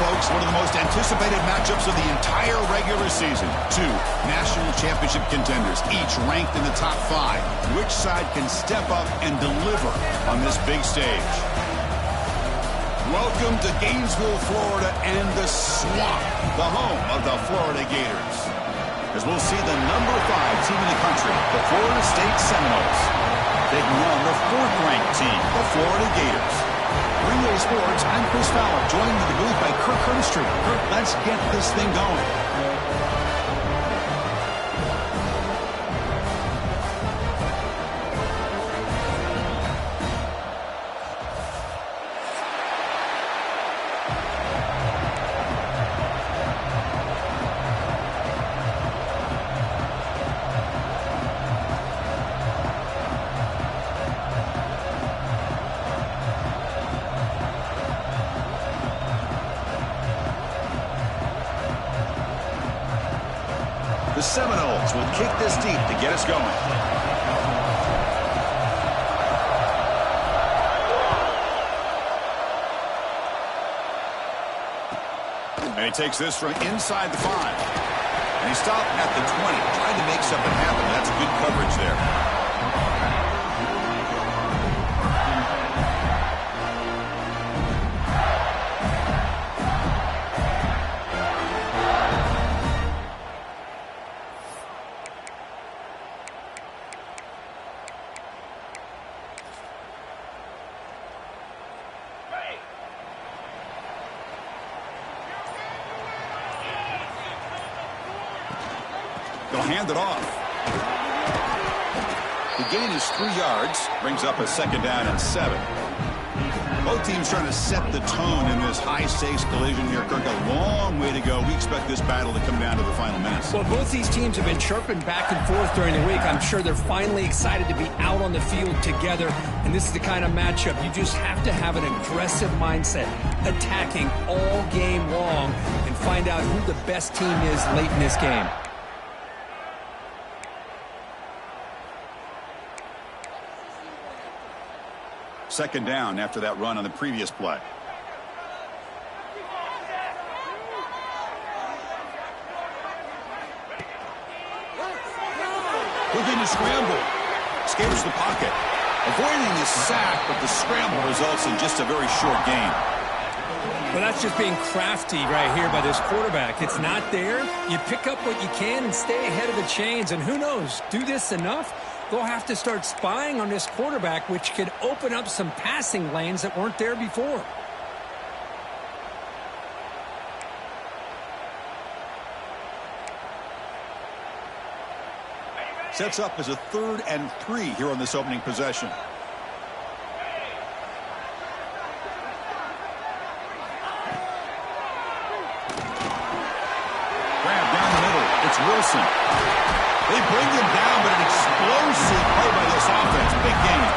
Folks, one of the most anticipated matchups of the entire regular season. Two national championship contenders, each ranked in the top 5. Which side can step up and deliver on this big stage? Welcome to Gainesville, Florida, and the Swamp, the home of the Florida Gators. As we'll see the number 5 team in the country, the Florida State Seminoles, taking on the 4th-ranked team, the Florida Gators. Relay Sports, I'm Chris Fowler, joined in the booth by Kirk Hurstreet. Kirk, let's get this thing going. The Seminoles will kick this deep to get us going. And he takes this from inside the 5. And he stopped at the 20, trying to make something happen. That's good coverage there. They'll hand it off. The gain is 3 yards, brings up a 2nd down and 7. Both teams trying to set the tone in this high-stakes collision here, Kirk. A long way to go. We expect this battle to come down to the final minutes. Well, both these teams have been chirping back and forth during the week. I'm sure they're finally excited to be out on the field together, and this is the kind of matchup you just have to have an aggressive mindset, attacking all game long, and find out who the best team is late in this game. Second down after that run on the previous play. Looking to scramble. Escapes the pocket. Avoiding the sack, but the scramble results in just a very short gain. Well, that's just being crafty right here by this quarterback. It's not there. You pick up what you can and stay ahead of the chains. And who knows, do this enough, they'll have to start spying on this quarterback, which could open up some passing lanes that weren't there before. Sets up as a 3rd and 3 here on this opening possession. Grab down the middle. It's Wilson. They bring him down, but an explosive play by this offense. Big game.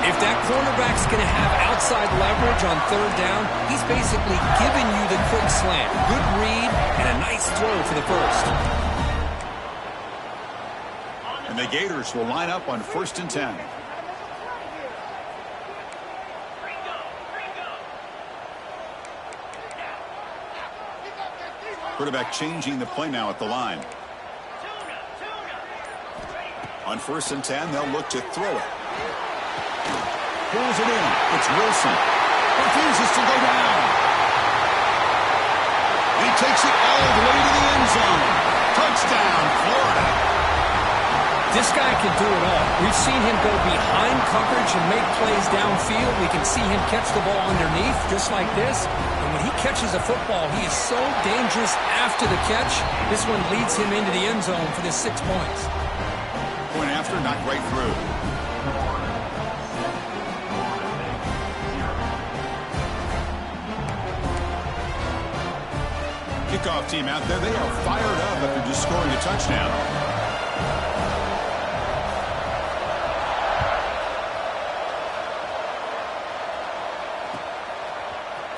If that cornerback's going to have outside leverage on 3rd down, he's basically giving you the quick slant. Good read and a nice throw for the first. And the Gators will line up on 1st and 10. Quarterback changing the play now at the line. On 1st and 10, they'll look to throw it. Pulls it in. It's Wilson. Refuses to go down. He takes it all the way to the end zone. Touchdown, Florida. This guy can do it all. We've seen him go behind coverage and make plays downfield. We can see him catch the ball underneath just like this. And when he catches a football, he is so dangerous after the catch. This one leads him into the end zone for the 6 points. Point after, not right through. Kickoff team out there, they are fired up after just scoring a touchdown.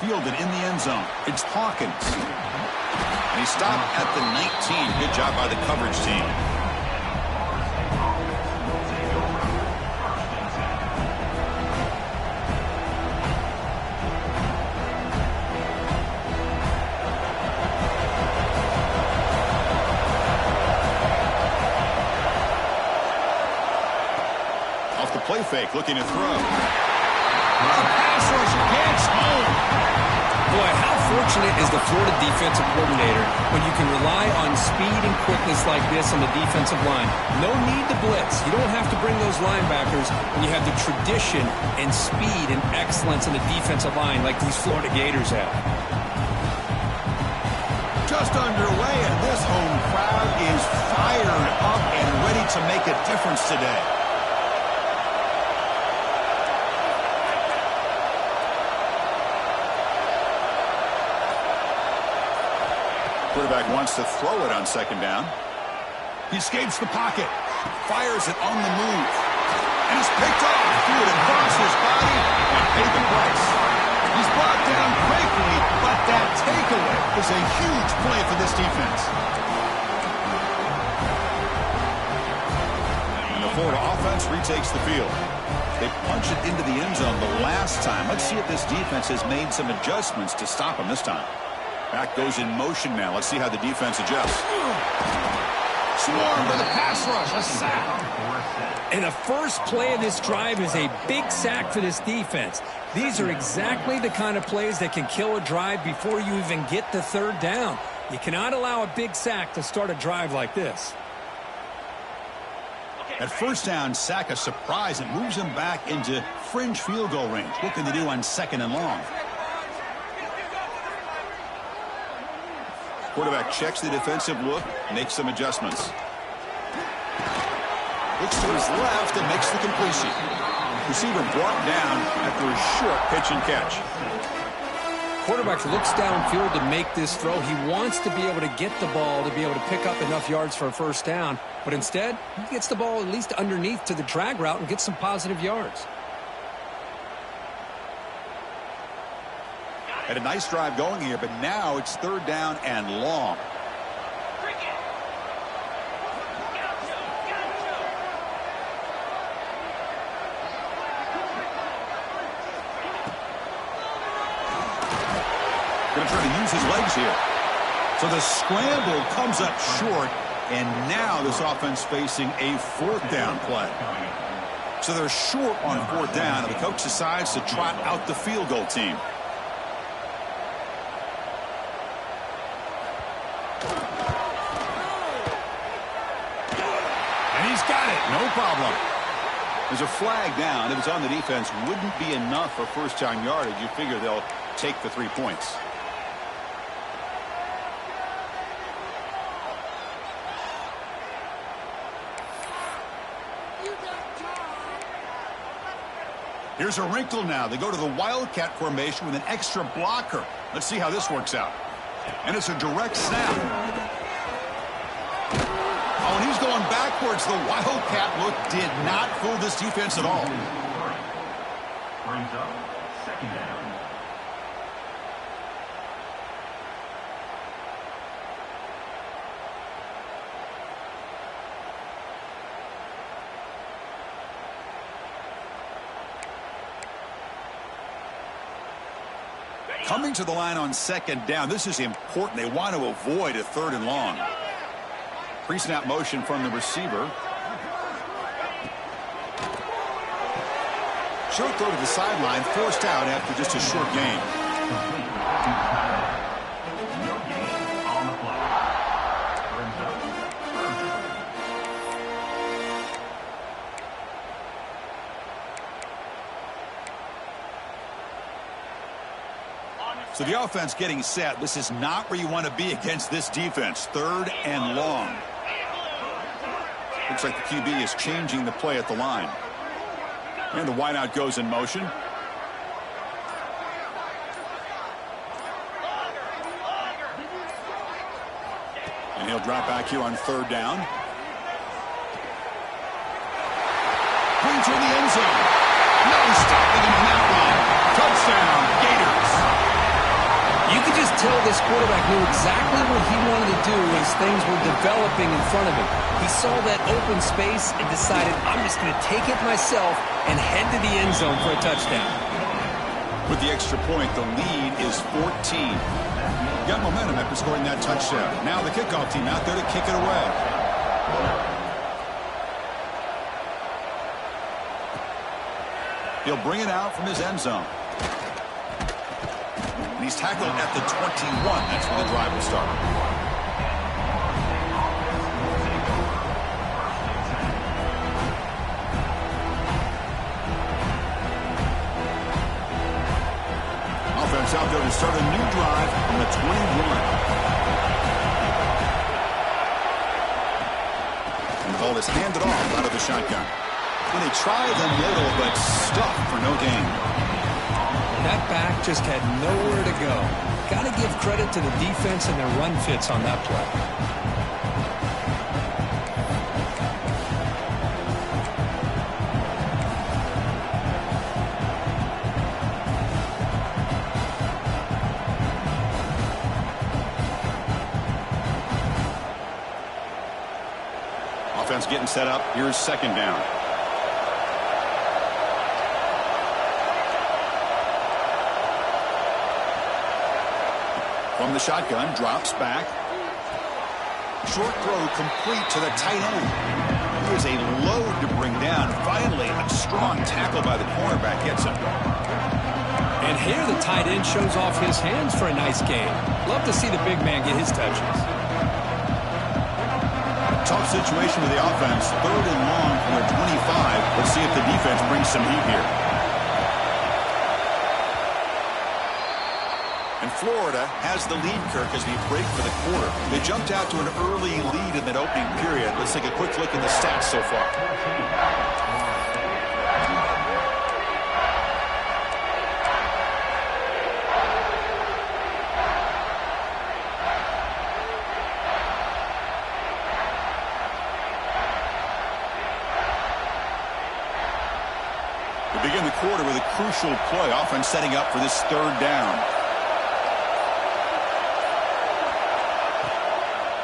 Fielded in the end zone. It's Hawkins. And he stopped at the 19. Good job by the coverage team. Off the play fake, looking to throw. A pass rush gets home. Boy, how fortunate is the Florida defensive coordinator when you can rely on speed and quickness like this on the defensive line. No need to blitz. You don't have to bring those linebackers when you have the tradition and speed and excellence in the defensive line like these Florida Gators have. Just underway, and this home crowd is fired up and ready to make a difference today. Quarterback wants to throw it on second down. He escapes the pocket, fires it on the move, and it's picked off. Threw it across his body and paid the price. He's brought down quickly, but that takeaway is a huge play for this defense. And the Florida offense retakes the field. They punch it into the end zone the last time. Let's see if this defense has made some adjustments to stop him this time. Back goes in motion now. Let's see how the defense adjusts. Swarm for the pass rush. A sack. And the first play of this drive is a big sack for this defense. These are exactly the kind of plays that can kill a drive before you even get the third down. You cannot allow a big sack to start a drive like this. At first down, sack a surprise. It moves him back into fringe field goal range. What can they do on second and long? Quarterback checks the defensive look, makes some adjustments. Looks to his left and makes the completion. Receiver brought down after a short pitch and catch. Quarterback looks downfield to make this throw. He wants to be able to get the ball to be able to pick up enough yards for a first down. But instead, he gets the ball at least underneath to the drag route and gets some positive yards. Had a nice drive going here, but now it's third down and long. Going to try to use his legs here. So the scramble comes up short, and now this offense facing a fourth down play. So they're short on fourth down, and the coach decides to trot out the field goal team. No problem. There's a flag down. If it's on the defense, wouldn't be enough for first down yardage. You figure they'll take the 3 points. Here's a wrinkle now. They go to the Wildcat formation with an extra blocker. Let's see how this works out. And it's a direct snap. Oh, and he's going backwards. The Wildcat look did not fool this defense at all. Brings up second down. Coming to the line on second down. This is important. They want to avoid a third and long. Pre-snap motion from the receiver. Short throw to the sideline, forced out after just a short gain. No gain on the play. Brings up So the offense getting set. This is not where you want to be against this defense. Third and long. Looks like the QB is changing the play at the line. And the wideout goes in motion. And he'll drop back here on third down. Brings her in the end zone. No stopping him on that one. Touchdown, Gators. You could just tell this quarterback knew exactly what he wanted to do as things were developing in front of him. He saw that open space and decided, I'm just going to take it myself and head to the end zone for a touchdown. With the extra point, the lead is 14. Got momentum after scoring that touchdown. Now the kickoff team out there to kick it away. He'll bring it out from his end zone. And he's tackled at the 21. That's where the drive will start. Offense out there to start a new drive on the 21. Ball is handed off out of the shotgun. And they try the middle, but stuffed for no gain. That back just had nowhere to go. Got to give credit to the defense and their run fits on that play. Offense getting set up. Here's second down. From the shotgun, drops back. Short throw complete to the tight end. Here's a load to bring down. Finally, a strong tackle by the cornerback gets him. And here the tight end shows off his hands for a nice game. Love to see the big man get his touches. Tough situation with the offense. 3rd and long from their 25. Let's see if the defense brings some heat here. And Florida has the lead, Kirk, as we break for the quarter. They jumped out to an early lead in that opening period. Let's take a quick look at the stats so far. We begin the quarter with a crucial play, offense setting up for this 3rd down.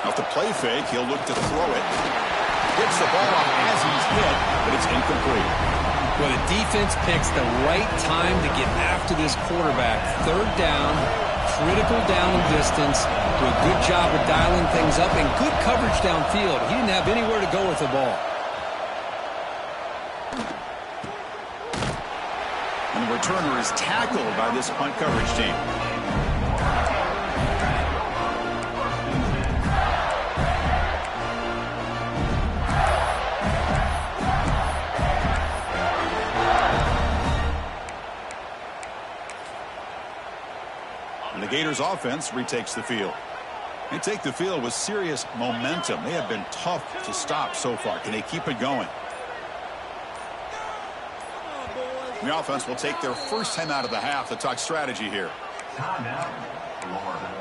Off the play fake, he'll look to throw it. Gets the ball off as he's hit, but it's incomplete. Well, the defense picks the right time to get after this quarterback. 3rd down, critical down and distance. Do a good job of dialing things up and good coverage downfield. He didn't have anywhere to go with the ball. And the returner is tackled by this punt coverage team. And the Gators offense retakes the field. They take the field with serious momentum. They have been tough to stop so far. Can they keep it going? The offense will take their first time out of the half to talk strategy here. Timeout, Florida.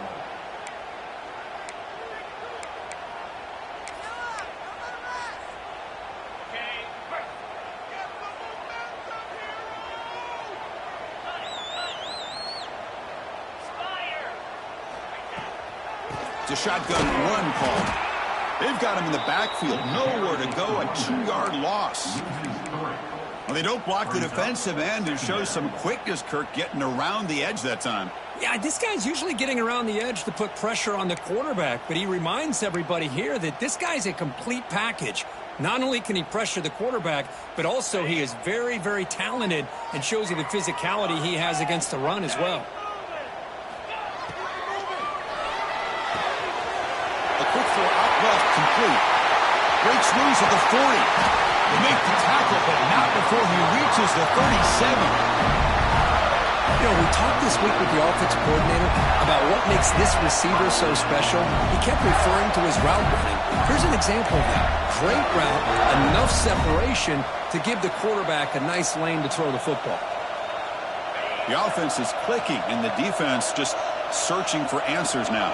It's a shotgun run call. They've got him in the backfield. Nowhere to go. A 2-yard loss. Well, they don't block the defensive end and show some quickness, Kirk, getting around the edge that time. Yeah, this guy's usually getting around the edge to put pressure on the quarterback, but he reminds everybody here that this guy's a complete package. Not only can he pressure the quarterback, but also he is very, very talented and shows you the physicality he has against the run as well. A quick throw out left, complete. Breaks loose at the 40. They make the tackle, but not before he reaches the 37. You know, we talked this week with the offensive coordinator about what makes this receiver so special. He kept referring to his route running. Here's an example of that. Great route, enough separation to give the quarterback a nice lane to throw the football. The offense is clicking, and the defense just searching for answers now.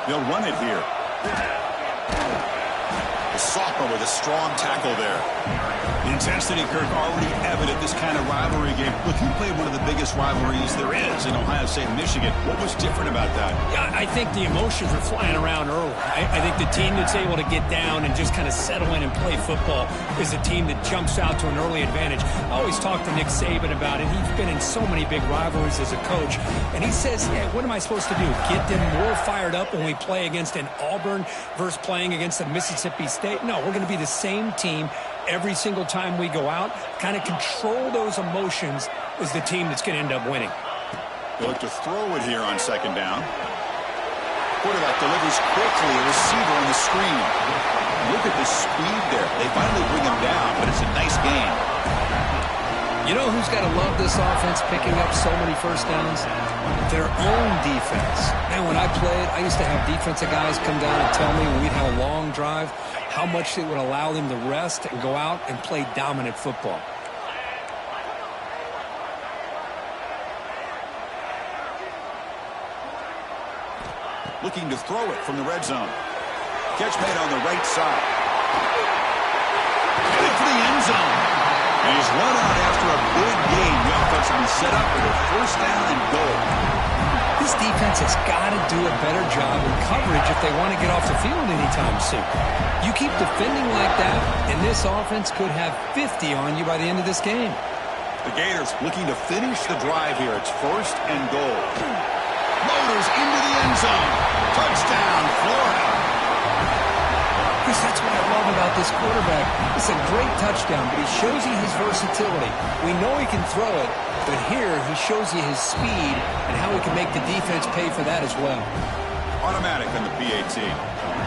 They'll run it here. The sophomore with a strong tackle there. The intensity, Kirk, already evident this kind of rivalry game. Look, you played one of the biggest rivalries there is in Ohio State and Michigan. What was different about that? Yeah, I think the emotions were flying around early. I think the team that's able to get down and just kind of settle in and play football is a team that jumps out to an early advantage. I always talk to Nick Saban about it. He's been in so many big rivalries as a coach, and he says, yeah, what am I supposed to do? Get them more fired up when we play against an Auburn versus playing against a Mississippi State? No, we're going to be the same team every single time we go out. Kind of control those emotions is the team that's going to end up winning. They look to throw it here on second down. Quarterback delivers quickly, a receiver on the screen. Look at the speed there. They finally bring him down, but it's a nice gain. You know who's got to love this offense picking up so many first downs? Their own defense. Man, when I played, I used to have defensive guys come down and tell me when we'd have a long drive how much it would allow them to rest and go out and play dominant football. Looking to throw it from the red zone. Catch made on the right side. Headed for the end zone. And he's run out after a big gain. The offense will be set up for the first down and goal. This defense has got to do a better job in coverage if they want to get off the field anytime soon. You keep defending like that, and this offense could have 50 on you by the end of this game. The Gators looking to finish the drive here. It's first and goal. Motors into the end zone. Touchdown, Florida. Chris, that's what I love about this quarterback. It's a great touchdown, but he shows you his versatility. We know he can throw it, but here he shows you his speed and how he can make the defense pay for that as well. Automatic on the PAT.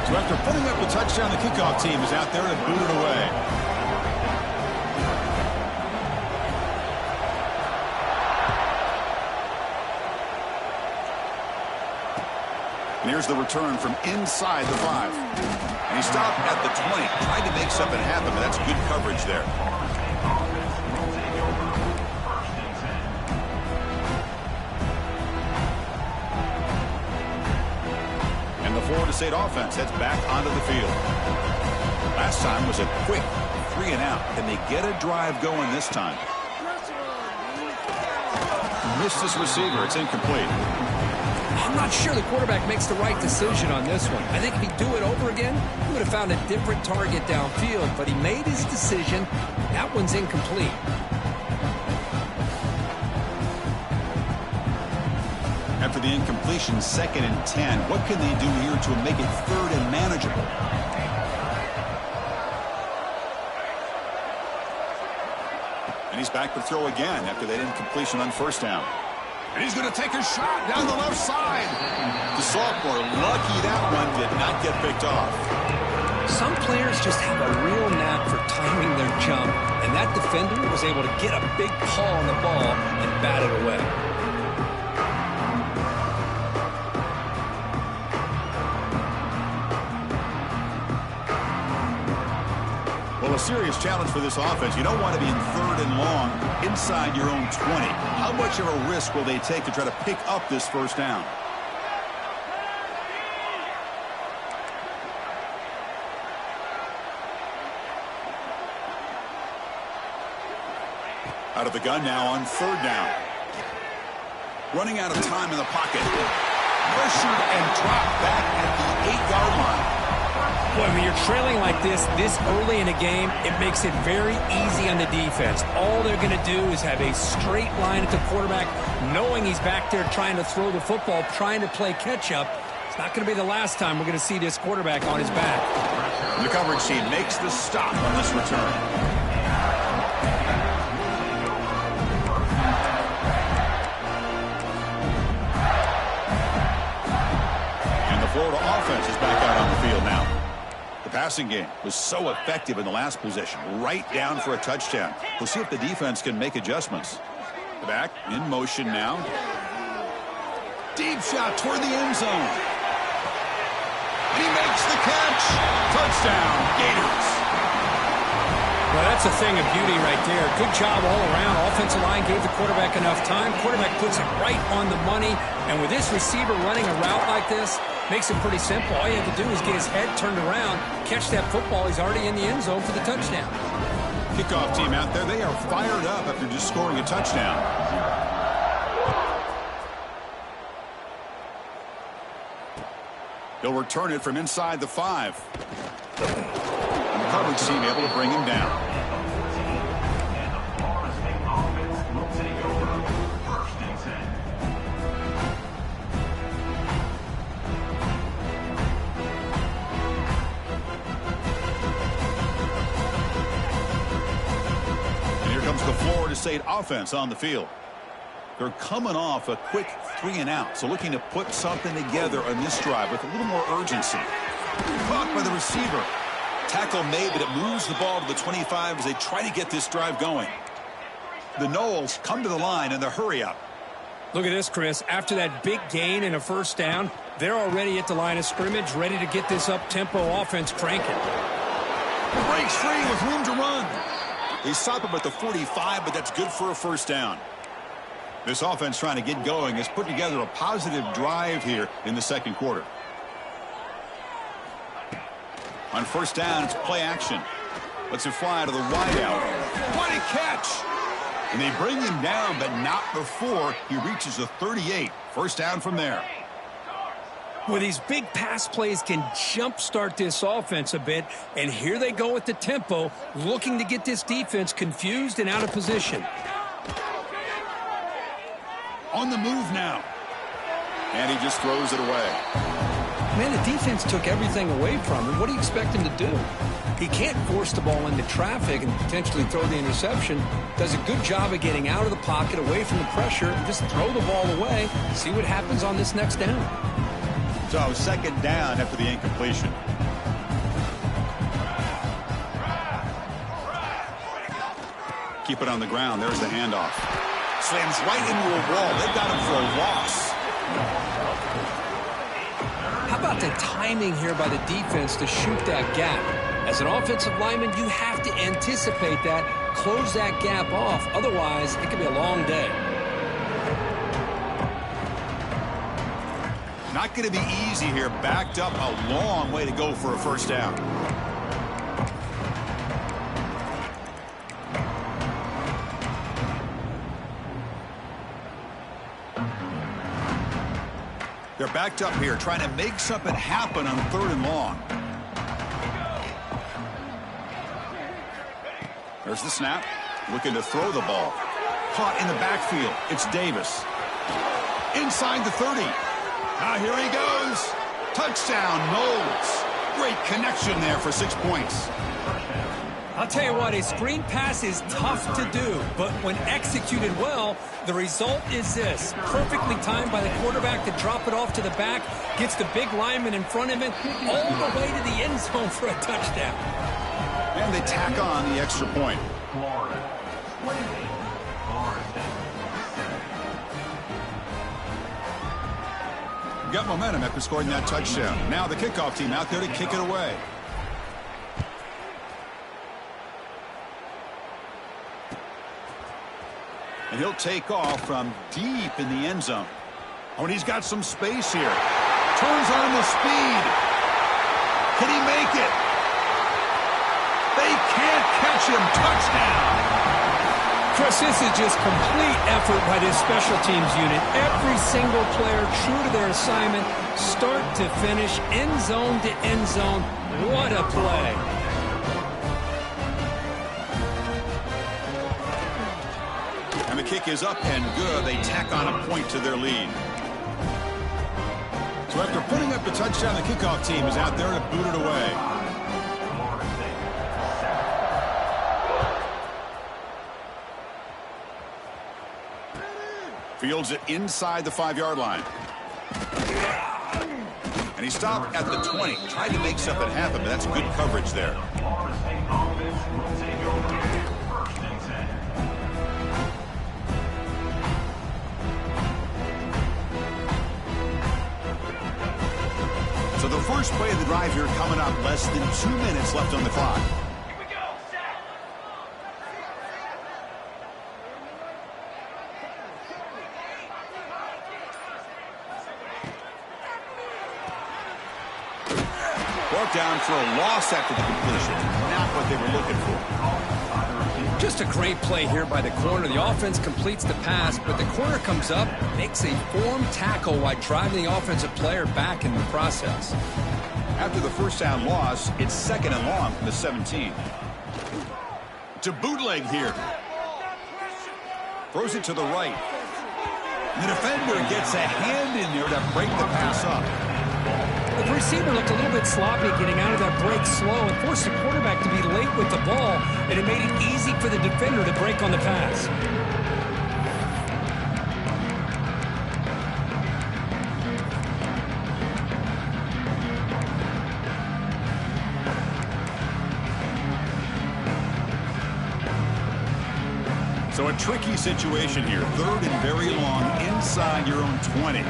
So after putting up a touchdown, the kickoff team is out there to boot it away. And here's the return from inside the 5. And he stopped at the 20, tried to make something happen, but that's good coverage there. And the Florida State offense heads back onto the field. Last time was a quick 3 and out. Can they get a drive going this time? Missed this receiver. It's incomplete. I'm not sure the quarterback makes the right decision on this one. I think if he'd do it over again, he would have found a different target downfield, but he made his decision. That one's incomplete. After the incompletion, 2nd and 10. What can they do here to make it 3rd and manageable? And he's back to throw again after that incompletion on first down. And he's going to take a shot down the left side. The sophomore, lucky that one did not get picked off. Some players just have a real knack for timing their jump, and that defender was able to get a big paw on the ball and bat it away. Well, a serious challenge for this offense. You don't want to be in 3rd and long inside your own 20. How much of a risk will they take to try to pick up this first down? Out of the gun now on 3rd down. Running out of time in the pocket. Pressured and dropped back at the 8-yard line. Boy, when you're trailing like this early in a game, it makes it very easy on the defense. All they're going to do is have a straight line at the quarterback, knowing he's back there trying to throw the football, trying to play catch-up. It's not going to be the last time we're going to see this quarterback on his back. The coverage team makes the stop on this return. And the Florida offense is back out on the field now. The passing game was so effective in the last possession, right down for a touchdown. We'll see if the defense can make adjustments. Back in motion now. Deep shot toward the end zone. And he makes the catch. Touchdown, Gators. Well, that's a thing of beauty right there. Good job all around. Offensive line gave the quarterback enough time. Quarterback puts it right on the money. And with this receiver running a route like this, Makes it pretty simple. All you have to do is get his head turned around, catch that football. He's already in the end zone for the touchdown. Kickoff team out there, they are fired up after just scoring a touchdown. He'll return it from inside the 5. And the coverage team able to bring him down. The Florida State offense on the field. They're coming off a quick 3-and-out, so looking to put something together on this drive with a little more urgency. Caught by the receiver. Tackle made, but it moves the ball to the 25 as they try to get this drive going. The Noles come to the line in the hurry up. Look at this, Chris. After that big gain and a first down, they're already at the line of scrimmage, ready to get this up-tempo offense cranking. Breaks free with room to run. They stop him at the 45, but that's good for a first down. This offense trying to get going has put together a positive drive here in the second quarter. On first down, it's play action. Lets it fly to the wideout. What a catch! And they bring him down, but not before he reaches the 38. First down from there. Well, these big pass plays can jumpstart this offense a bit, and here they go with the tempo, looking to get this defense confused and out of position. On the move now. And he just throws it away. Man, the defense took everything away from him. What do you expect him to do? He can't force the ball into traffic and potentially throw the interception. Does a good job of getting out of the pocket, away from the pressure, and just throw the ball away. See what happens on this next down. So second down after the incompletion. Keep it on the ground. There's the handoff. Slams right into a wall. They've got him for a loss. How about the timing here by the defense to shoot that gap? As an offensive lineman, you have to anticipate that, close that gap off. Otherwise, it could be a long day. Not going to be easy here. Backed up a long way to go for a first down. They're backed up here, trying to make something happen on third and long. There's the snap. Looking to throw the ball. Caught in the backfield. It's Davis. Inside the 30. Here he goes. Touchdown, Noles. Great connection there for 6 points. I'll tell you what, a screen pass is tough to do, but when executed well, the result is this. Perfectly timed by the quarterback to drop it off to the back, gets the big lineman in front of him, all the way to the end zone for a touchdown. And they tack on the extra point. Florida. Got momentum after scoring that touchdown. Now the kickoff team out there to kick it away. And he'll take off from deep in the end zone. Oh, and he's got some space here. Turns on the speed. Can he make it? They can't catch him. Touchdown. Chris, this is just complete effort by this special teams unit. Every single player true to their assignment, start to finish, end zone to end zone. What a play. And the kick is up and good. They tack on a point to their lead. So after putting up the touchdown, the kickoff team is out there to boot it away. Fields it inside the 5-yard line. And he stopped at the 20. Tried to make something happen, but that's good coverage there. So the first play of the drive here coming up. Less than 2 minutes left on the clock. down for a loss after the completion. Not what they were looking for. Just a great play here by the corner. The offense completes the pass, but the corner comes up, makes a form tackle while driving the offensive player back in the process. After the first down loss, it's 2nd and long from the 17. To bootleg here. Throws it to the right. The defender gets a hand in there to break the pass up. The receiver looked a little bit sloppy getting out of that break slow and forced the quarterback to be late with the ball, and it made it easy for the defender to break on the pass. So a tricky situation here. 3rd and very long inside your own 20.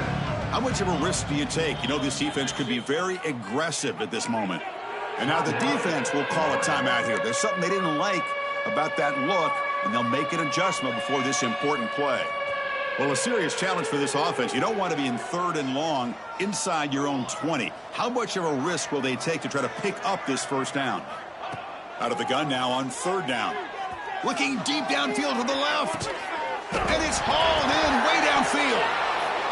How much of a risk do you take? You know, this defense could be very aggressive at this moment. And now the defense will call a timeout here. There's something they didn't like about that look, and they'll make an adjustment before this important play. Well, a serious challenge for this offense. You don't want to be in 3rd and long inside your own 20. How much of a risk will they take to try to pick up this first down? Out of the gun now on 3rd down. Looking deep downfield to the left. And it's hauled in way downfield.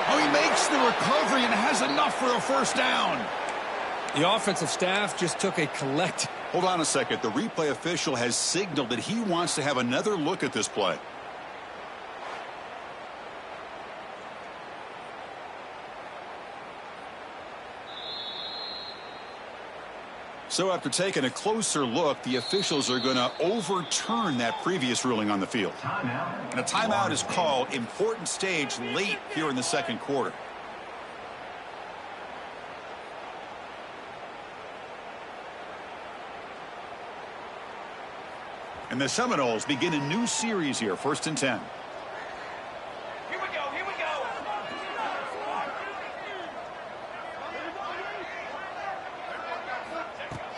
Oh, he makes the recovery and has enough for a first down. The offensive staff just took a collect. Hold on a second. The replay official has signaled that he wants to have another look at this play. So after taking a closer look, the officials are going to overturn that previous ruling on the field. And a timeout is called. Important stage late here in the 2nd quarter. And the Seminoles begin a new series here, 1st and 10.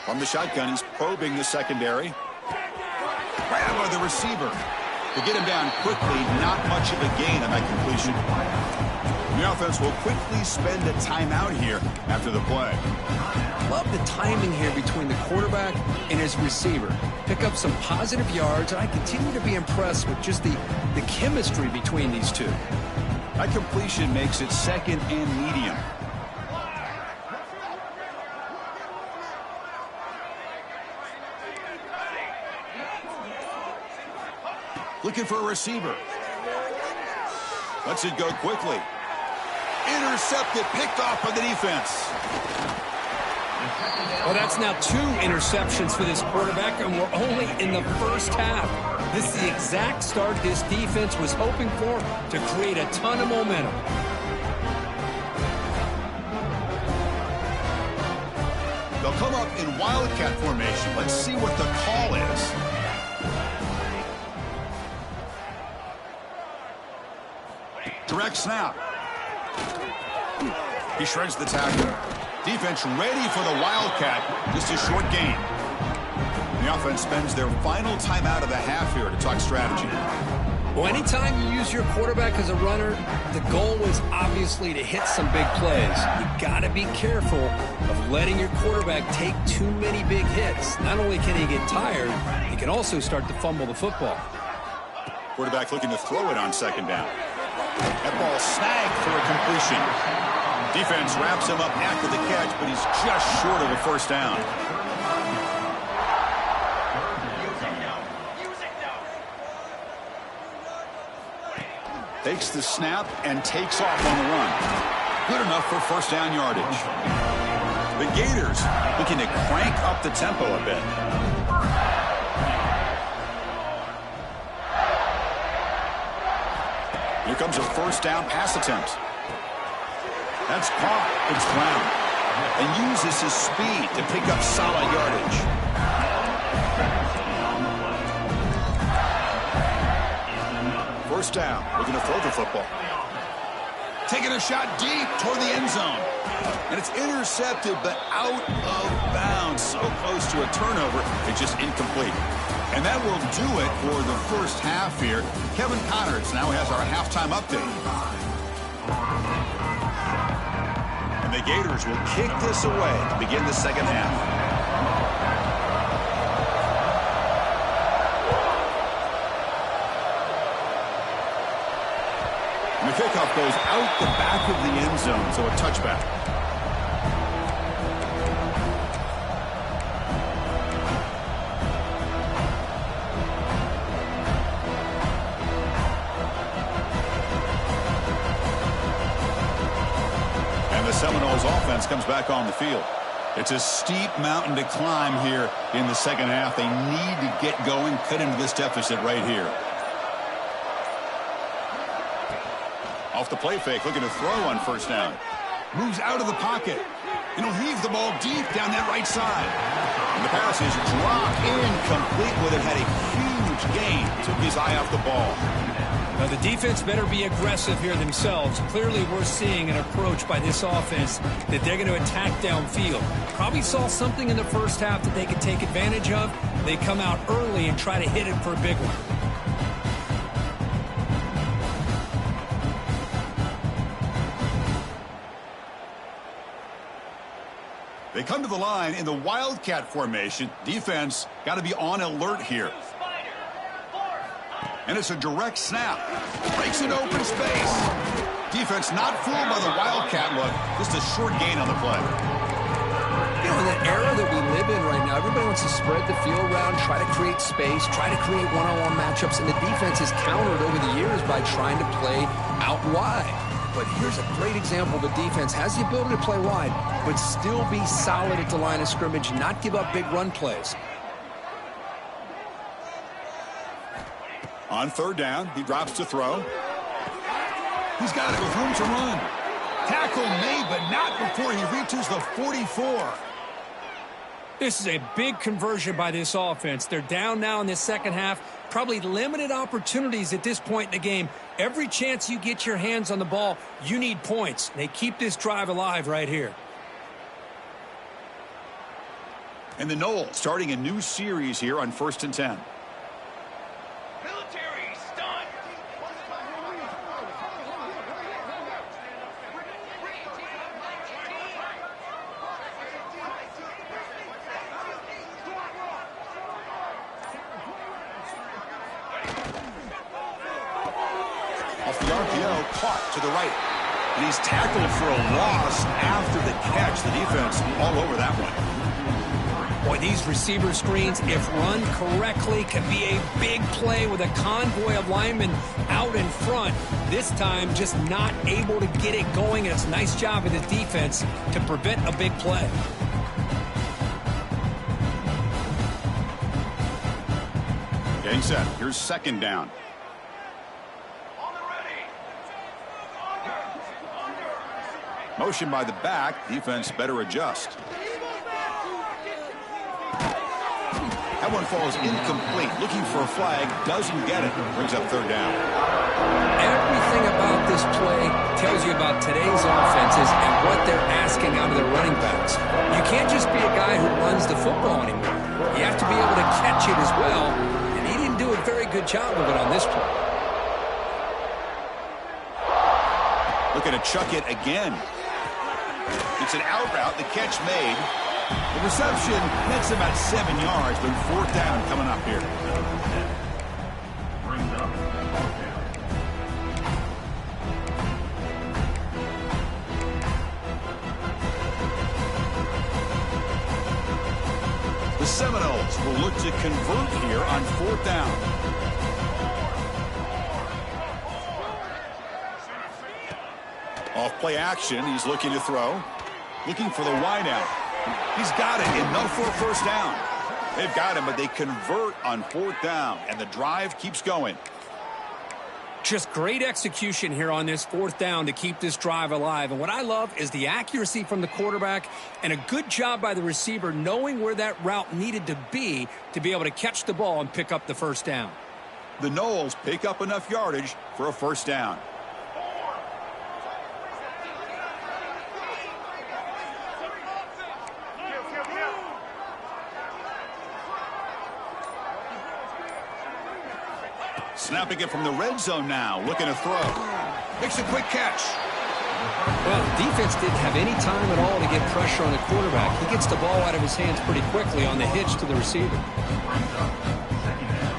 From the shotgun, he's probing the secondary. Right by the receiver. To get him down quickly, not much of a gain on that completion. The offense will quickly spend a timeout here after the play. Love the timing here between the quarterback and his receiver. Pick up some positive yards, and I continue to be impressed with just the chemistry between these two. That completion makes it 2nd and medium. Looking for a receiver. Lets it go quickly. Intercepted, picked off by the defense. Well, that's now 2 interceptions for this quarterback, and we're only in the first half. This is the exact start this defense was hoping for to create a ton of momentum. They'll come up in wildcat formation. Let's see what the call is. Direct snap. He shreds the tackle. Defense ready for the wildcat. Just a short gain. The offense spends their final timeout of the half here to talk strategy. Well, anytime you use your quarterback as a runner, the goal is obviously to hit some big plays. You got to be careful of letting your quarterback take too many big hits. Not only can he get tired, he can also start to fumble the football. Quarterback looking to throw it on 2nd down. That ball snagged for a completion. Defense wraps him up after the catch, but he's just short of a first down. Takes the snap and takes off on the run. Good enough for first down yardage. The Gators looking to crank up the tempo a bit. Here comes a first down pass attempt. That's caught. It's Brown. And uses his speed to pick up solid yardage. First down. Looking to throw the football. Taking a shot deep toward the end zone. And it's intercepted, but out of bounds. So close to a turnover, it's just incomplete. And that will do it for the first half here. Kevin Connerts now has our halftime update. And the Gators will kick this away to begin the second half. goes out the back of the end zone, so a touchback. And the Seminoles offense comes back on the field. It's a steep mountain to climb here in the second half. They need to get going, cut into this deficit right here. Off the play fake, looking to throw on first down. Moves out of the pocket. And he'll heave the ball deep down that right side. And the pass is dropped incomplete with it. Had a huge gain. Took his eye off the ball. Now, the defense better be aggressive here themselves. Clearly, we're seeing an approach by this offense that they're going to attack downfield. Probably saw something in the first half that they could take advantage of. They come out early and try to hit it for a big one. They come to the line in the Wildcat formation. Defense got to be on alert here. And it's a direct snap. Breaks an open space. Defense not fooled by the Wildcat look. Just a short gain on the play. You know, in the era that we live in right now, everybody wants to spread the field around, try to create space, try to create one-on-one matchups, and the defense is countered over the years by trying to play out wide. But here's a great example. The defense has the ability to play wide, but still be solid at the line of scrimmage, not give up big run plays. On third down, he drops to throw. He's got it with room to run. Tackle made, but not before he reaches the 44. This is a big conversion by this offense. They're down now in the second half. Probably limited opportunities at this point in the game. Every chance you get your hands on the ball, you need points. They keep this drive alive right here. And the Noles starting a new series here on 1st and 10. Off the RPO, caught to the right. And he's tackled for a loss after the catch. The defense all over that one. Boy, these receiver screens, if run correctly, can be a big play with a convoy of linemen out in front. This time, just not able to get it going. And it's a nice job of the defense to prevent a big play. Getting set. Here's second down. Motion by the back. Defense better adjust. That one falls incomplete. Looking for a flag. Doesn't get it. Brings up third down. Everything about this play tells you about today's offenses and what they're asking out of their running backs. You can't just be a guy who runs the football anymore. You have to be able to catch it as well. And he didn't do a very good job of it on this play. Looking to chuck it again. It's an out route. The catch made. The reception nets about 7 yards, but fourth down coming up here. Brings up fourth down. The Seminoles will look to convert here on fourth down. Off play action. He's looking to throw. Looking for the wideout. He's got it. Enough for a first down. They've got him, but they convert on fourth down, and the drive keeps going. Just great execution here on this fourth down to keep this drive alive. And what I love is the accuracy from the quarterback and a good job by the receiver knowing where that route needed to be able to catch the ball and pick up the first down. The Noles pick up enough yardage for a first down. Snapping it from the red zone now. Looking to throw. Makes a quick catch. Well, the defense didn't have any time at all to get pressure on the quarterback. He gets the ball out of his hands pretty quickly on the hitch to the receiver. Brings up second down.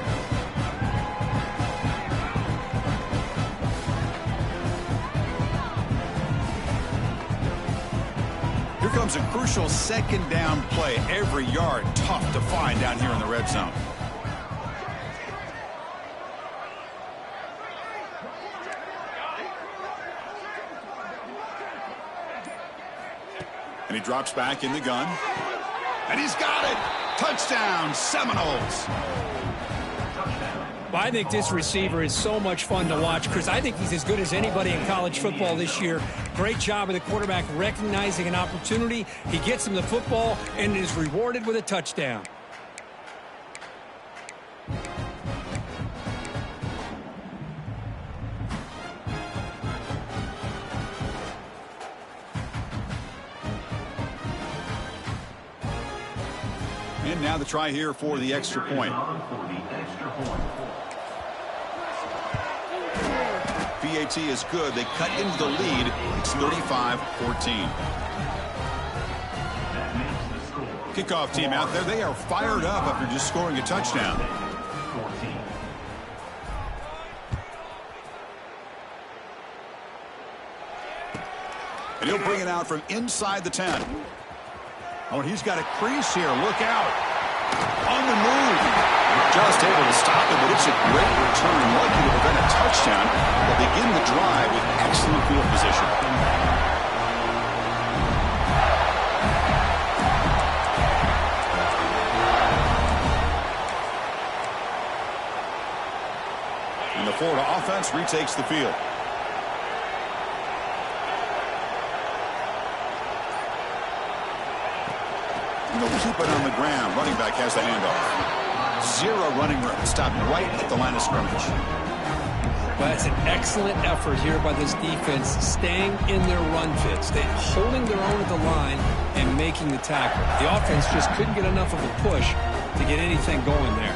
becomes a crucial second down play. Every yard tough to find down here in the red zone. And he drops back in the gun. And he's got it. Touchdown, Seminoles. Well, I think this receiver is so much fun to watch, Chris. I think he's as good as anybody in college football this year. Great job of the quarterback recognizing an opportunity. He gets him the football and is rewarded with a touchdown. And now the try here for the extra point. PAT is good. They cut into the lead. It's 35-14. Kickoff team out there. They are fired up after just scoring a touchdown. And he'll bring it out from inside the 10. Oh, and he's got a crease here. Look out. On the move. Just able to stop it, but it's a great return. Lucky to prevent a touchdown. They'll begin the drive with excellent field position. And the Florida offense retakes the field. They'll keep it on the ground. Running back has the handoff. Zero running room. Stopped right at the line of scrimmage. Well, that's an excellent effort here by this defense, staying in their run fits. They're holding their own at the line and making the tackle. The offense just couldn't get enough of a push to get anything going there.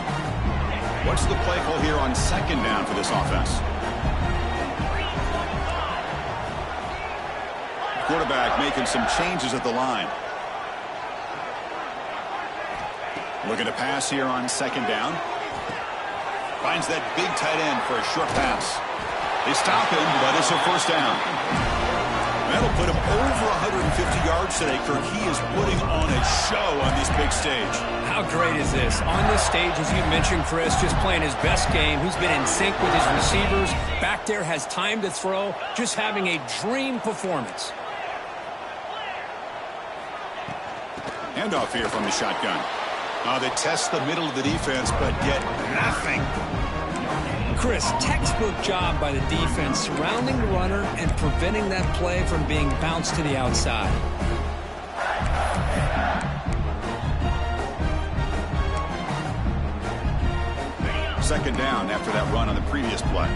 What's the play call here on second down for this offense? Quarterback making some changes at the line. Looking to pass here on second down. Finds that big tight end for a short pass. They stop him, but it's a first down. That'll put him over 150 yards today, Kirk. He is putting on a show on this big stage. How great is this? On this stage, as you mentioned, Chris, just playing his best game. He's been in sync with his receivers. Back there, has time to throw. Just having a dream performance. Handoff here from the shotgun. They test the middle of the defense, but get nothing. Chris, textbook job by the defense surrounding the runner and preventing that play from being bounced to the outside. Second down after that run on the previous play.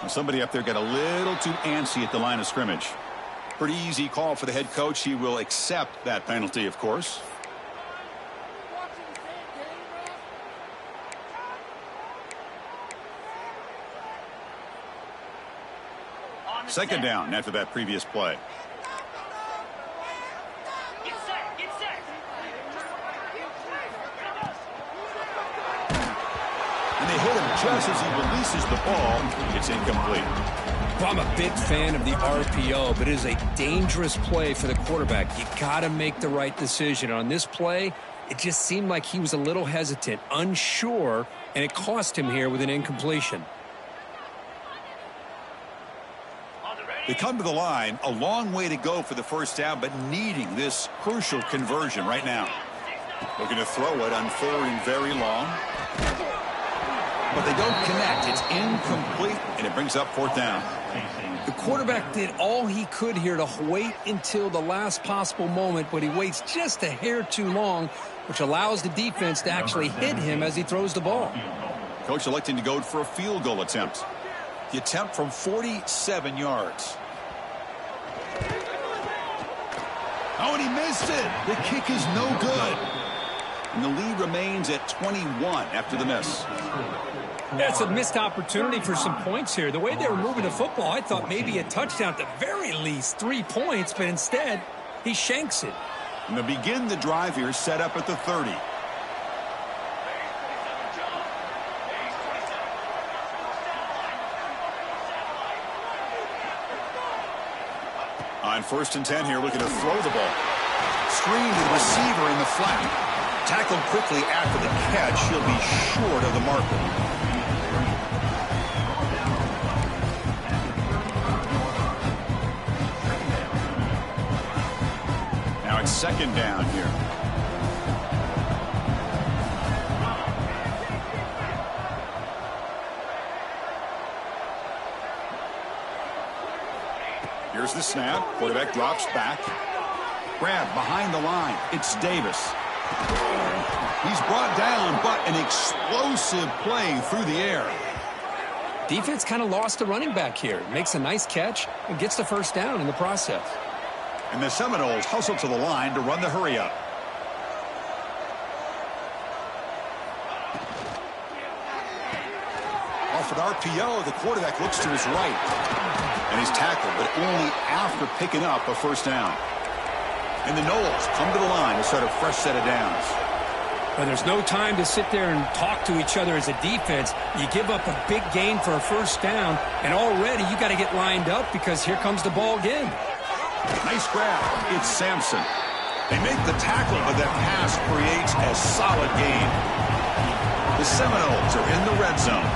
Somebody up there got a little too antsy at the line of scrimmage. Pretty easy call for the head coach. He will accept that penalty, of course. Second down after that previous play. And they hit him just as he releases the ball. It's incomplete. Well, I'm a big fan of the RPO, but it is a dangerous play for the quarterback. You got to make the right decision. On this play, it just seemed like he was a little hesitant, unsure, and it cost him here with an incompletion. They come to the line, a long way to go for the first down, but needing this crucial conversion right now. Looking to throw it on third and very long. But they don't connect. It's incomplete, and it brings up fourth down. The quarterback did all he could here to wait until the last possible moment, but he waits just a hair too long, which allows the defense to actually hit him as he throws the ball. Coach electing to go for a field goal attempt. The attempt from 47 yards. Oh, and he missed it. The kick is no good. And the lead remains at 21 after the miss. That's a missed opportunity for some points here. The way they were moving the football, I thought maybe a touchdown, at the very least 3 points, but instead he shanks it. And they begin the drive here, set up at the 30. On 1st and 10 here, looking to throw the ball. Screen to the receiver in the flat. Tackled quickly after the catch. He'll be short of the marker. Now it's 2nd down here. Here's the snap. Quarterback drops back. Grab behind the line. It's Davis. He's brought down, but an explosive play through the air. Defense kind of lost the running back here. Makes a nice catch and gets the 1st down in the process. And the Seminoles hustle to the line to run the hurry up. Off an RPO, the quarterback looks to his right. And he's tackled, but only after picking up a 1st down. And the Noles come to the line to start a fresh set of downs. Well, there's no time to sit there and talk to each other as a defense. You give up a big gain for a 1st down, and already you got to get lined up because here comes the ball again. Nice grab. It's Sampson. They make the tackle, but that pass creates a solid gain. The Seminoles are in the red zone.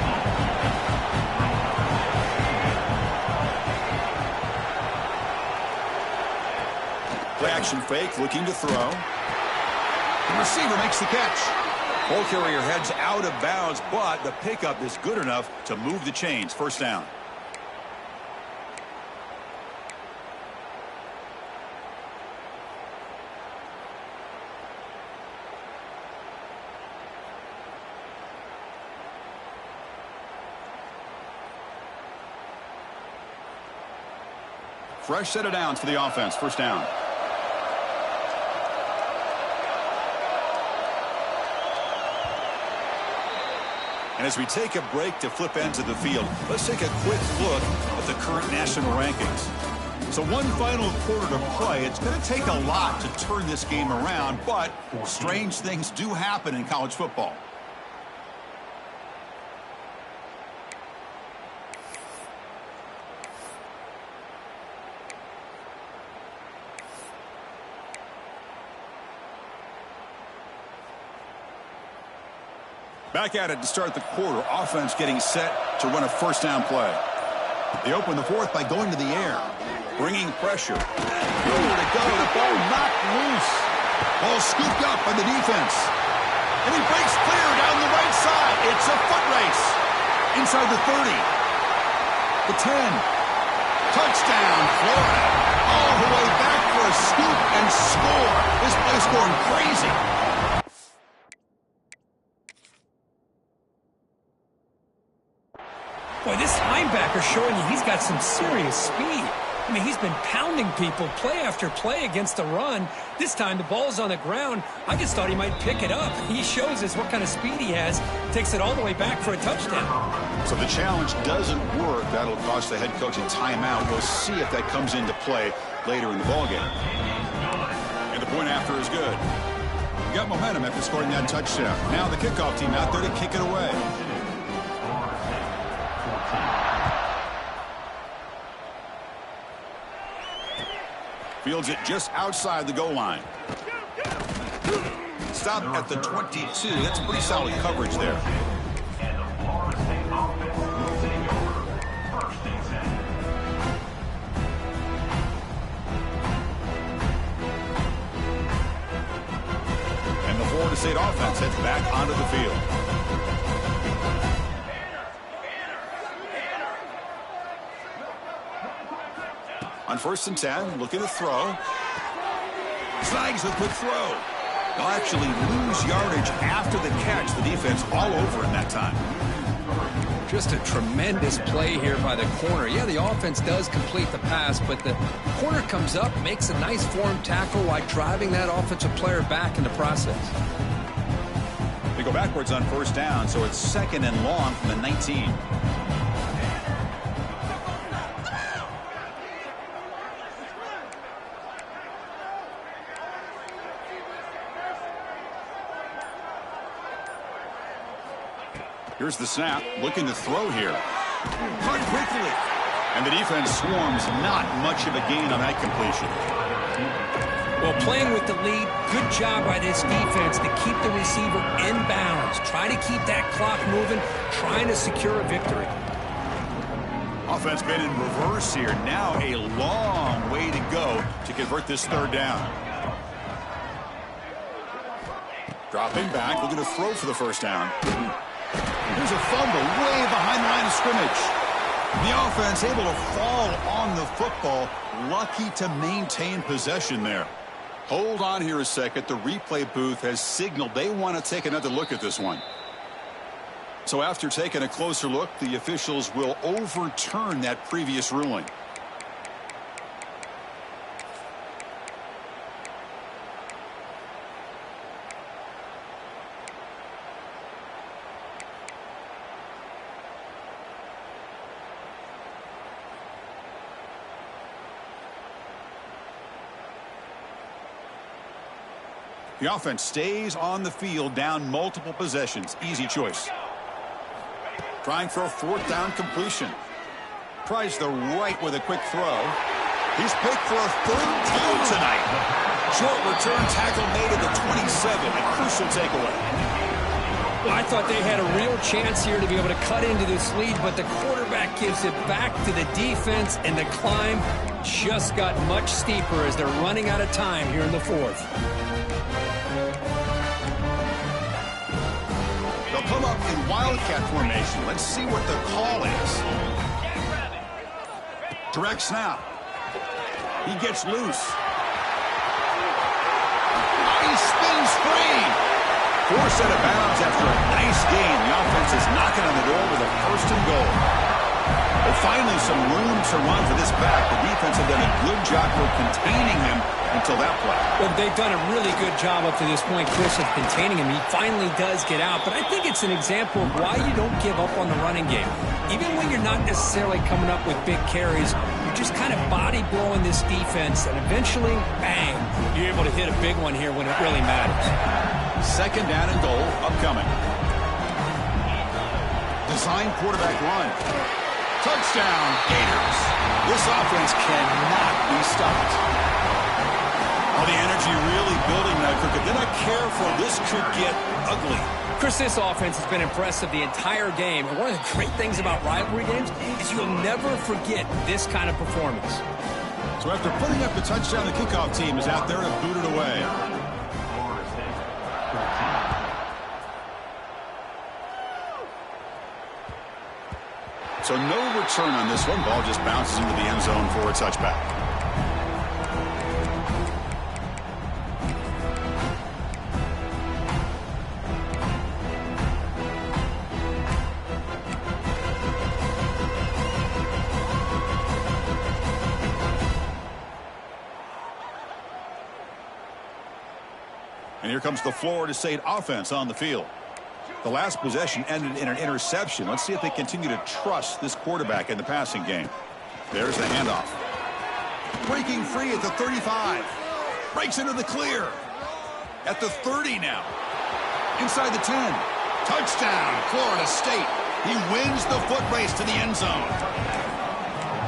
Play action fake, looking to throw. The receiver makes the catch. Ball carrier heads out of bounds, but the pickup is good enough to move the chains. 1st down. Fresh set of downs for the offense. 1st down. And as we take a break to flip ends of the field, let's take a quick look at the current national rankings. So one final quarter to play. It's going to take a lot to turn this game around, but strange things do happen in college football. Back at it to start the quarter. Offense getting set to run a 1st down play. They open the 4th by going to the air. Bringing pressure. Nowhere to go. The ball knocked loose. Ball scooped up by the defense. And he breaks clear down the right side. It's a foot race. Inside the 30. The 10. Touchdown, Florida. All the way back for a scoop and score. This place going crazy. Boy, this linebacker showing you he's got some serious speed. I mean, he's been pounding people play after play against the run. This time the ball's on the ground. I just thought he might pick it up. He shows us what kind of speed he has. Takes it all the way back for a touchdown. So the challenge doesn't work. That'll cost the head coach a timeout. We'll see if that comes into play later in the ballgame. And the point after is good. You got momentum after scoring that touchdown. Now the kickoff team out there to kick it away. Fields it just outside the goal line. Stop at the 22. That's pretty solid coverage there. And the Florida State offense will take over 1st and 10. And the Florida State offense heads back onto the field. On 1st and 10, looking to throw. Snags the quick throw. They'll actually lose yardage after the catch. The defense all over in that time. Just a tremendous play here by the corner. Yeah, the offense does complete the pass, but the corner comes up, makes a nice form tackle while driving that offensive player back in the process. They go backwards on 1st down, so it's 2nd and long from the 19. Here's the snap, looking to throw here. Caught quickly. And the defense swarms, not much of a gain on that completion. Well, playing with the lead, good job by this defense to keep the receiver in bounds. Try to keep that clock moving, trying to secure a victory. Offense been in reverse here. Now a long way to go to convert this third down. Dropping back, looking to throw for the first down. Here's a fumble way behind the line of scrimmage. The offense able to fall on the football. Lucky to maintain possession there. Hold on here a second. The replay booth has signaled they want to take another look at this one. So after taking a closer look, the officials will overturn that previous ruling. The offense stays on the field, down multiple possessions. Easy choice. Trying for a fourth down completion. Tries the right with a quick throw. He's picked for a third down tonight. Short return tackle made at the 27. A crucial takeaway. Well, I thought they had a real chance here to be able to cut into this lead, but the quarterback gives it back to the defense, and the climb just got much steeper as they're running out of time here in the fourth. They'll come up in wildcat formation. Let's see what the call is. Direct snap. He gets loose. He spins free. Forced out of bounds after a nice game. The offense is knocking on the door with a first and goal. Well, finally some room to run for this back. The defense have done a good job of containing him until that play. Well, they've done a really good job up to this point, Chris, of containing him. He finally does get out, but I think it's an example of why you don't give up on the running game. Even when you're not necessarily coming up with big carries, you're just kind of body blowing this defense, and eventually, bang, you're able to hit a big one here when it really matters. Second down and goal upcoming. Design quarterback run. Touchdown, Gators. This offense cannot be stopped. Oh, the energy really building now, Cook. If they're not careful, this could get ugly. Chris, this offense has been impressive the entire game. And one of the great things about rivalry games is you'll never forget this kind of performance. So after putting up the touchdown, the kickoff team is out there to boot it away. So no return on this one. Ball just bounces into the end zone for a touchback. And here comes the Florida State offense on the field. The last possession ended in an interception. Let's see if they continue to trust this quarterback in the passing game. There's the handoff. Breaking free at the 35. Breaks into the clear. At the 30 now. Inside the 10. Touchdown, Florida State. He wins the foot race to the end zone.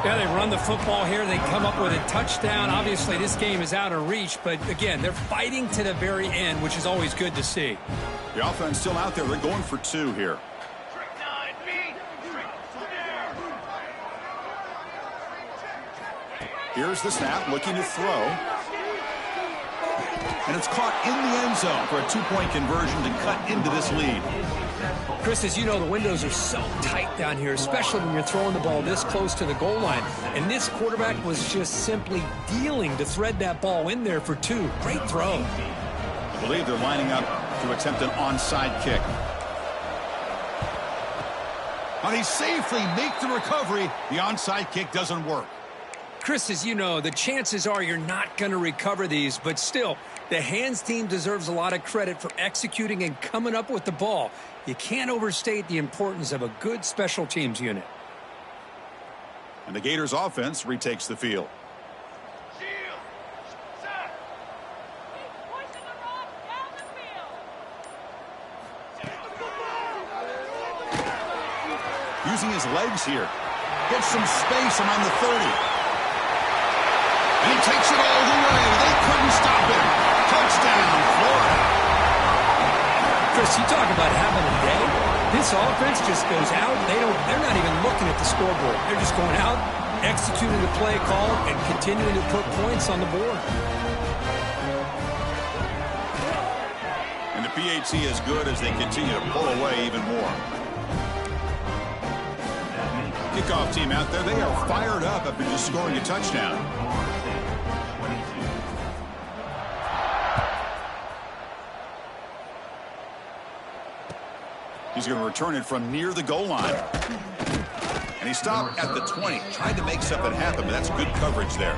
Yeah, they run the football here. They come up with a touchdown. Obviously, this game is out of reach, but again, they're fighting to the very end, which is always good to see. The offense still out there. They're going for two here. Here's the snap, looking to throw. And it's caught in the end zone for a two-point conversion to cut into this lead. Chris, as you know, the windows are so tight down here, especially when you're throwing the ball this close to the goal line. And this quarterback was just simply dealing to thread that ball in there for two. Great throw. I believe they're lining up to attempt an onside kick. But he safely makes the recovery. The onside kick doesn't work. Chris, as you know, the chances are you're not going to recover these, but still, the hands team deserves a lot of credit for executing and coming up with the ball. You can't overstate the importance of a good special teams unit. And the Gators offense retakes the field. using his legs here. Gets some space around the 30. And he takes it all the way. They couldn't stop him. Touchdown, Florida. Chris, you talk about having a day. This offense just goes out. They're not even looking at the scoreboard. They're just going out, executing the play call, and continuing to put points on the board. And the PAT is good as they continue to pull away even more. Kickoff team out there, they are fired up after just scoring a touchdown. He's going to return it from near the goal line. And he stopped at the 20. Tried to make something happen, but that's good coverage there.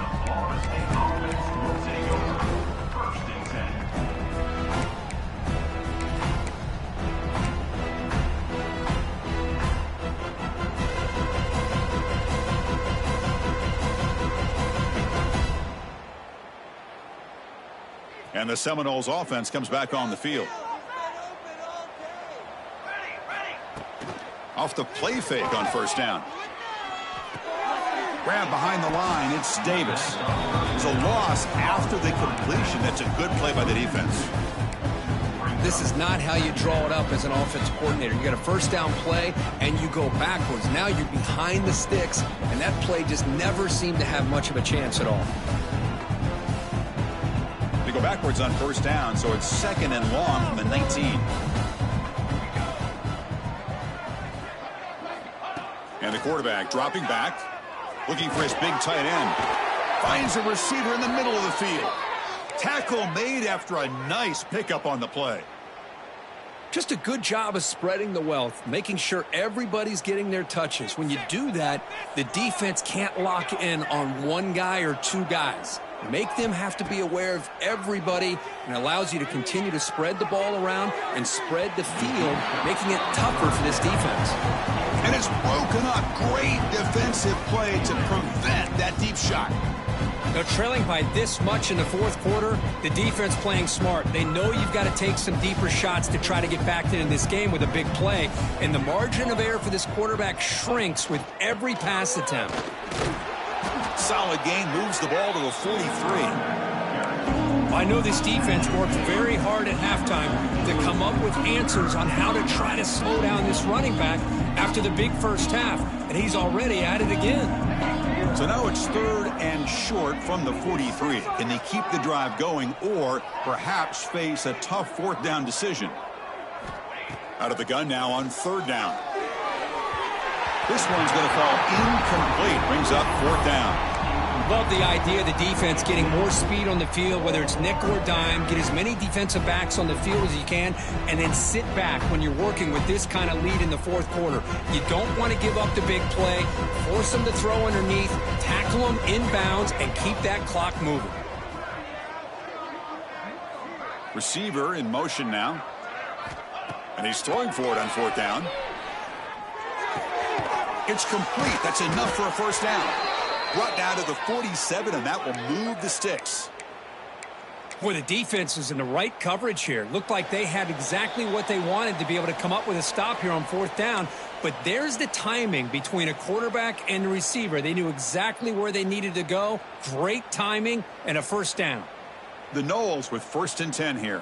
And the Seminoles offense comes back on the field. Off the play fake on first down. Grab behind the line. It's Davis. It's a loss after the completion. That's a good play by the defense. This is not how you draw it up as an offensive coordinator. You got a first down play, and you go backwards. Now you're behind the sticks, and that play just never seemed to have much of a chance at all. They go backwards on first down, so it's second and long from the 19. And the quarterback dropping back, looking for his big tight end. Finds a receiver in the middle of the field. Tackle made after a nice pickup on the play. Just a good job of spreading the wealth, making sure everybody's getting their touches. When you do that, the defense can't lock in on one guy or two guys. Make them have to be aware of everybody, and allows you to continue to spread the ball around and spread the field, making it tougher for this defense. And it's broken up. Great defensive play to prevent that deep shot. Now, trailing by this much in the fourth quarter, the defense playing smart. They know you've got to take some deeper shots to try to get back into this game with a big play. And the margin of error for this quarterback shrinks with every pass attempt. Solid gain, moves the ball to the 43. I know this defense worked very hard at halftime to come up with answers on how to try to slow down this running back after the big first half, and he's already at it again. So now it's third and short from the 43. Can they keep the drive going or perhaps face a tough fourth down decision? Out of the gun now on third down. This one's going to fall incomplete. Brings up fourth down. Love the idea of the defense getting more speed on the field, whether it's nickel or dime. Get as many defensive backs on the field as you can, and then sit back when you're working with this kind of lead in the fourth quarter. You don't want to give up the big play. Force them to throw underneath, tackle them inbounds, and keep that clock moving. Receiver in motion now. And he's throwing for it on fourth down. It's complete. That's enough for a first down. Brought down to the 47, and that will move the sticks. Boy, the defense is in the right coverage here. Looked like they had exactly what they wanted to be able to come up with a stop here on fourth down. But there's the timing between a quarterback and the receiver. They knew exactly where they needed to go. Great timing and a first down. The Noles with first and 10 here.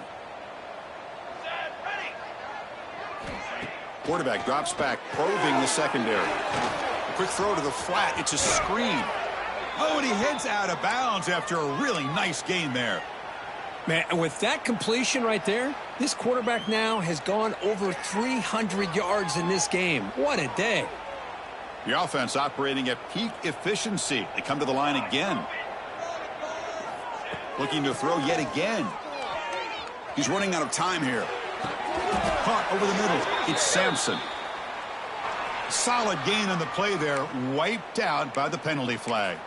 Quarterback drops back, probing the secondary. A quick throw to the flat. It's a screen. Oh, and he heads out of bounds after a really nice gain there. Man, and with that completion right there, this quarterback now has gone over 300 yards in this game. What a day. The offense operating at peak efficiency. They come to the line again. Looking to throw yet again. He's running out of time here. Caught over the middle. It's Sampson. Solid gain on the play there. Wiped out by the penalty flag.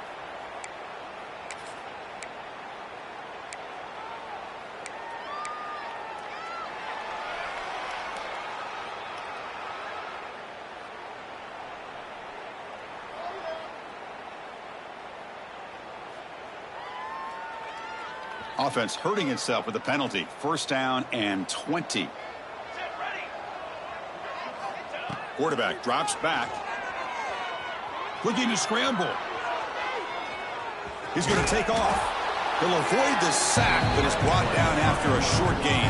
Offense hurting itself with a penalty. First down and 20. Quarterback drops back. looking to scramble. He's going to take off. He'll avoid the sack, but is brought down after a short gain.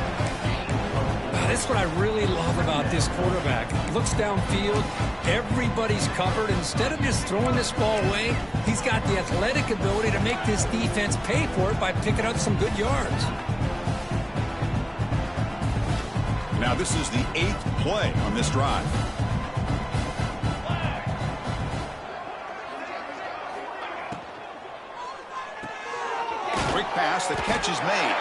That's what I really love about this quarterback. Looks downfield, everybody's covered. Instead of just throwing this ball away, he's got the athletic ability to make this defense pay for it by picking up some good yards. Now this is the 8th play on this drive. Quick pass, the catch is made.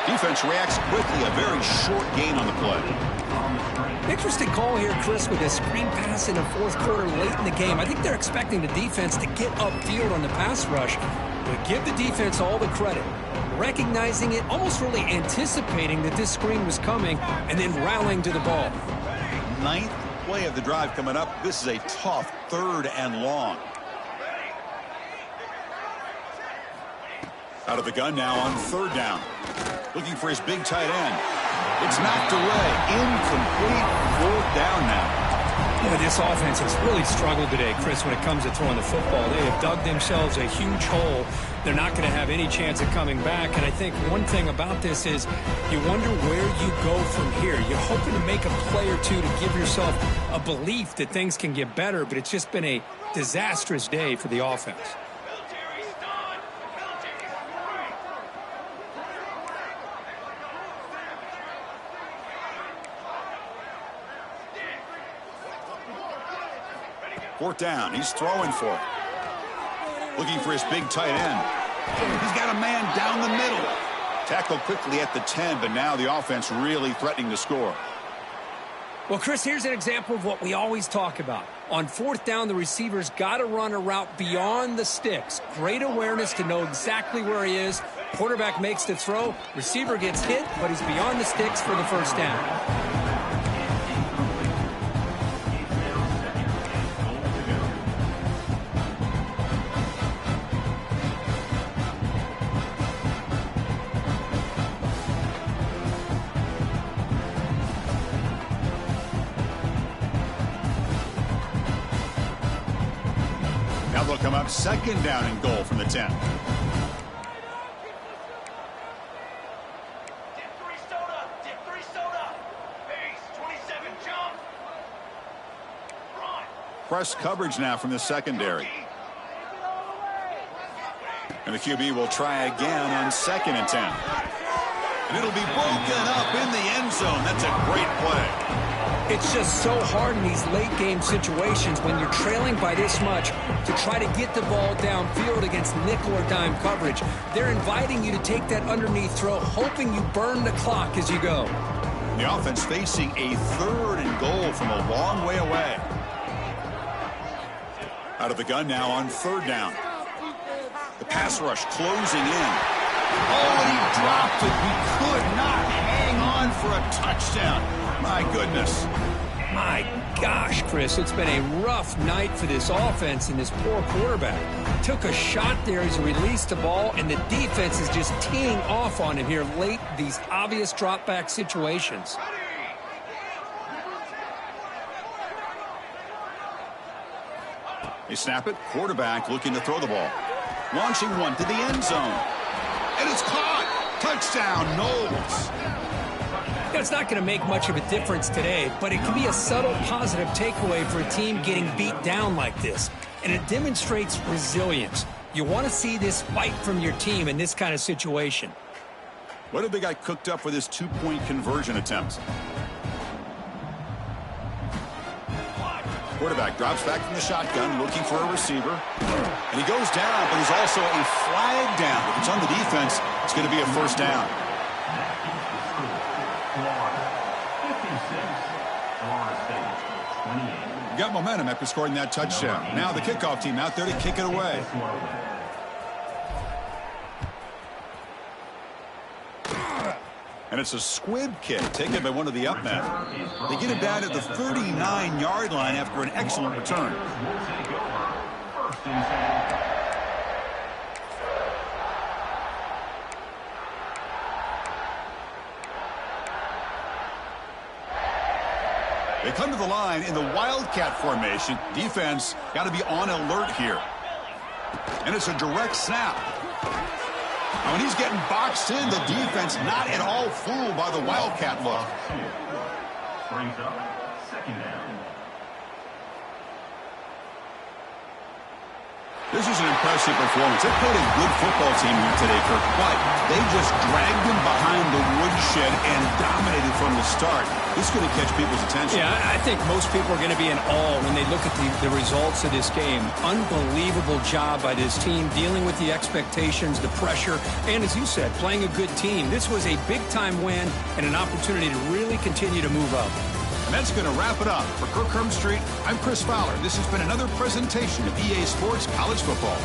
Defense reacts quickly, a very short gain on the play. Interesting call here, Chris, with a screen pass in the fourth quarter late in the game. I think they're expecting the defense to get upfield on the pass rush. But give the defense all the credit. Recognizing it, almost really anticipating that this screen was coming, and then rallying to the ball. 9th play of the drive coming up. This is a tough 3rd and long. Out of the gun now on 3rd down. Looking for his big tight end. It's knocked away. Incomplete. 4th down now. Yeah, this offense has really struggled today, Chris, when it comes to throwing the football. They have dug themselves a huge hole. They're not going to have any chance of coming back. And I think one thing about this is you wonder where you go from here. You're hoping to make a play or two to give yourself a belief that things can get better, but it's just been a disastrous day for the offense. Fourth down. He's throwing for it. Looking for his big tight end. He's got a man down the middle. Tackled quickly at the 10, but now the offense really threatening to score. Well, Chris, here's an example of what we always talk about. On 4th down, the receiver's got to run a route beyond the sticks. Great awareness to know exactly where he is. Quarterback makes the throw. Receiver gets hit, but he's beyond the sticks for the first down. Now they'll come up 2nd down and goal from the 10. Press coverage now from the secondary. And the QB will try again on 2nd and 10. And it'll be broken up in the end zone. That's a great play. It's just so hard in these late game situations when you're trailing by this much to try to get the ball downfield against nickel or dime coverage. They're inviting you to take that underneath throw, hoping you burn the clock as you go. The offense facing a 3rd and goal from a long way away. Out of the gun now on 3rd down. The pass rush closing in. Oh, and he dropped it. He could not hang on for a touchdown. My goodness. My gosh, Chris, it's been a rough night for this offense and this poor quarterback. Took a shot there as he released the ball, and the defense is just teeing off on him here late, these obvious drop-back situations. They snap it. Quarterback looking to throw the ball. Launching one to the end zone. And it's caught. Touchdown, Noles. It's not going to make much of a difference today, but it can be a subtle positive takeaway for a team getting beat down like this. And it demonstrates resilience. You want to see this fight from your team in this kind of situation. What have they got cooked up for this 2-point conversion attempt? Quarterback drops back from the shotgun, looking for a receiver. And he goes down, but there's also a flag down. If it's on the defense, it's going to be a first down. Got momentum after scoring that touchdown. Now the kickoff team out there to kick it away. And it's a squib kick taken by one of the up men. They get it down at the 39-yard line after an excellent return. They come to the line in the Wildcat formation. Defense got to be on alert here. And it's a direct snap. Now, when he's getting boxed in, the defense not at all fooled by the Wildcat look. Brings up second down. This is an impressive performance. They played a good football team here today, Kirk, but they just dragged him behind the woodshed and dominated from the start. This is going to catch people's attention. Yeah, I think most people are going to be in awe when they look at the results of this game. Unbelievable job by this team, dealing with the expectations, the pressure, and as you said, playing a good team. This was a big-time win and an opportunity to really continue to move up. And that's going to wrap it up. For Kirk Street, I'm Chris Fowler. This has been another presentation of EA Sports College Football.